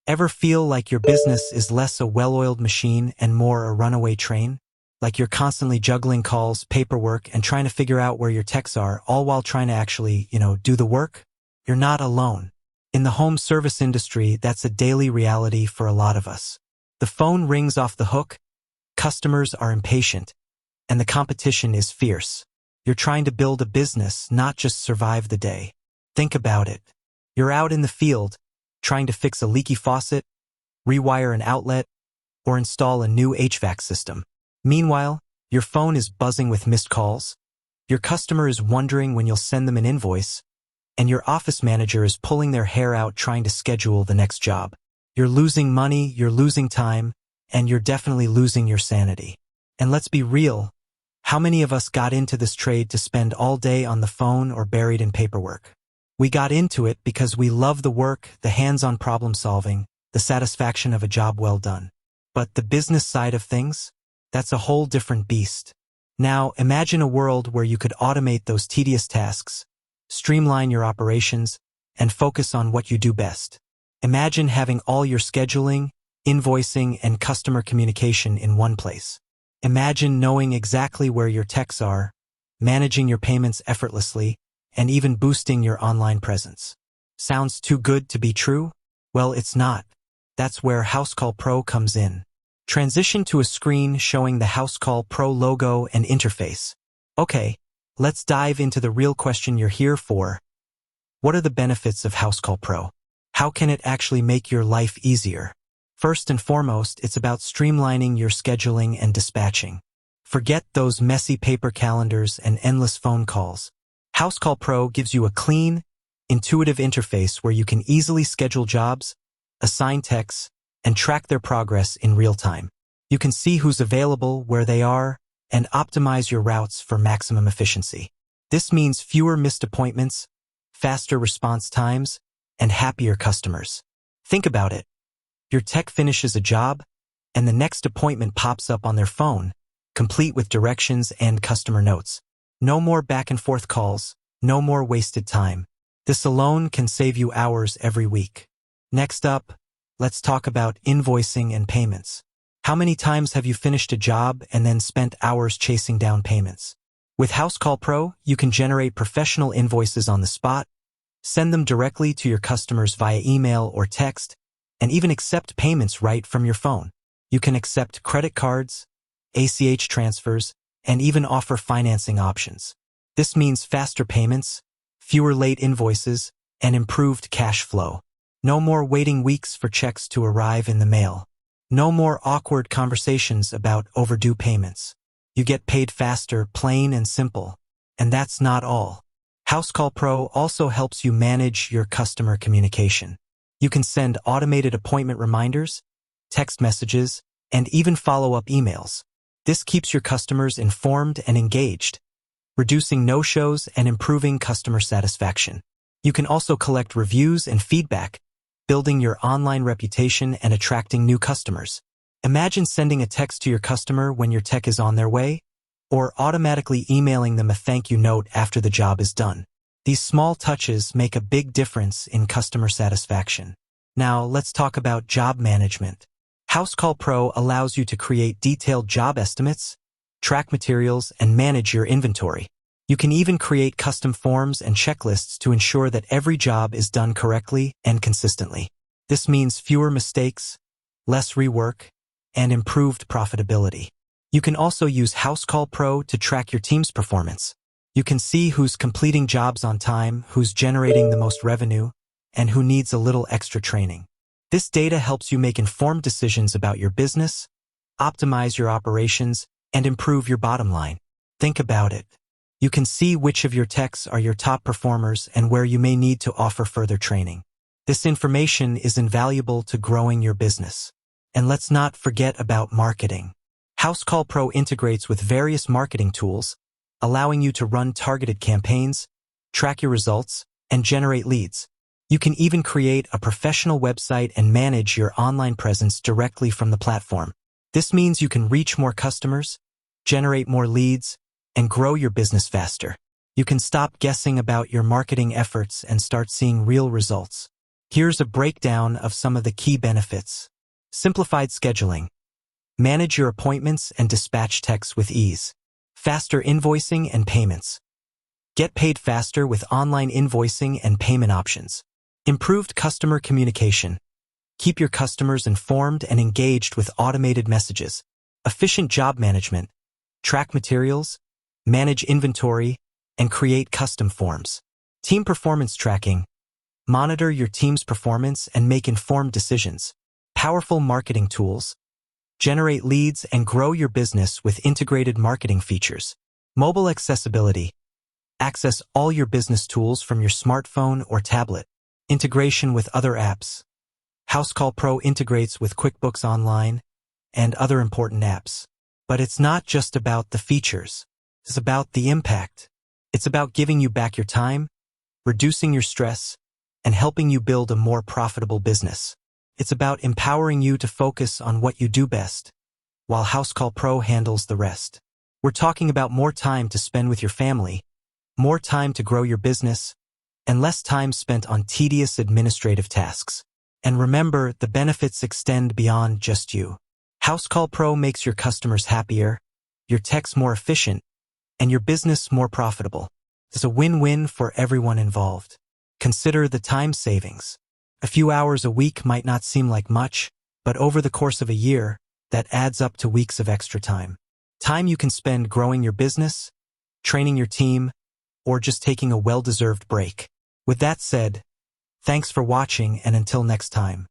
Ever feel like your business is less a well-oiled machine and more a runaway train? Like you're constantly juggling calls, paperwork, and trying to figure out where your techs are, all while trying to actually, do the work? You're not alone. In the home service industry, that's a daily reality for a lot of us. The phone rings off the hook, customers are impatient, and the competition is fierce. You're trying to build a business, not just survive the day. Think about it. You're out in the field, trying to fix a leaky faucet, rewire an outlet, or install a new HVAC system. Meanwhile, your phone is buzzing with missed calls, your customer is wondering when you'll send them an invoice, and your office manager is pulling their hair out trying to schedule the next job. You're losing money, you're losing time, and you're definitely losing your sanity. And let's be real, how many of us got into this trade to spend all day on the phone or buried in paperwork? We got into it because we love the work, the hands-on problem solving, the satisfaction of a job well done. But the business side of things? That's a whole different beast. Now, imagine a world where you could automate those tedious tasks, streamline your operations, and focus on what you do best. Imagine having all your scheduling, invoicing, and customer communication in one place. Imagine knowing exactly where your techs are, managing your payments effortlessly, and even boosting your online presence. Sounds too good to be true? Well, it's not. That's where Housecall Pro comes in. Transition to a screen showing the Housecall Pro logo and interface. Okay, let's dive into the real question you're here for. What are the benefits of Housecall Pro? How can it actually make your life easier? First and foremost, it's about streamlining your scheduling and dispatching. Forget those messy paper calendars and endless phone calls. Housecall Pro gives you a clean, intuitive interface where you can easily schedule jobs, assign techs, and track their progress in real time. You can see who's available, where they are, and optimize your routes for maximum efficiency. This means fewer missed appointments, faster response times, and happier customers. Think about it. Your tech finishes a job, and the next appointment pops up on their phone, complete with directions and customer notes. No more back-and-forth calls, no more wasted time. This alone can save you hours every week. Next up, let's talk about invoicing and payments. How many times have you finished a job and then spent hours chasing down payments? With Housecall Pro, you can generate professional invoices on the spot, send them directly to your customers via email or text, and even accept payments right from your phone. You can accept credit cards, ACH transfers, and even offer financing options. This means faster payments, fewer late invoices, and improved cash flow. No more waiting weeks for checks to arrive in the mail. No more awkward conversations about overdue payments. You get paid faster, plain and simple. And that's not all. Housecall Pro also helps you manage your customer communication. You can send automated appointment reminders, text messages, and even follow-up emails. This keeps your customers informed and engaged, reducing no-shows and improving customer satisfaction. You can also collect reviews and feedback, building your online reputation and attracting new customers. Imagine sending a text to your customer when your tech is on their way, or automatically emailing them a thank you note after the job is done. These small touches make a big difference in customer satisfaction. Now, let's talk about job management. Housecall Pro allows you to create detailed job estimates, track materials, and manage your inventory. You can even create custom forms and checklists to ensure that every job is done correctly and consistently. This means fewer mistakes, less rework, and improved profitability. You can also use Housecall Pro to track your team's performance. You can see who's completing jobs on time, who's generating the most revenue, and who needs a little extra training. This data helps you make informed decisions about your business, optimize your operations, and improve your bottom line. Think about it. You can see which of your techs are your top performers and where you may need to offer further training. This information is invaluable to growing your business. And let's not forget about marketing. Housecall Pro integrates with various marketing tools, allowing you to run targeted campaigns, track your results, and generate leads. You can even create a professional website and manage your online presence directly from the platform. This means you can reach more customers, generate more leads, and grow your business faster. You can stop guessing about your marketing efforts and start seeing real results. Here's a breakdown of some of the key benefits. Simplified scheduling. Manage your appointments and dispatch texts with ease. Faster invoicing and payments. Get paid faster with online invoicing and payment options. Improved customer communication. Keep your customers informed and engaged with automated messages. Efficient job management. Track materials, manage inventory, and create custom forms. Team performance tracking. Monitor your team's performance and make informed decisions. Powerful marketing tools. Generate leads and grow your business with integrated marketing features. Mobile accessibility. Access all your business tools from your smartphone or tablet. Integration with other apps. Housecall Pro integrates with QuickBooks Online and other important apps. But it's not just about the features. It's about the impact. It's about giving you back your time, reducing your stress, and helping you build a more profitable business. It's about empowering you to focus on what you do best, while Housecall Pro handles the rest. We're talking about more time to spend with your family, more time to grow your business, and less time spent on tedious administrative tasks. And remember, the benefits extend beyond just you. Housecall Pro makes your customers happier, your techs more efficient, and your business more profitable. It's a win-win for everyone involved. Consider the time savings. A few hours a week might not seem like much, but over the course of a year, that adds up to weeks of extra time. Time you can spend growing your business, training your team, or just taking a well-deserved break. With that said, thanks for watching, and until next time.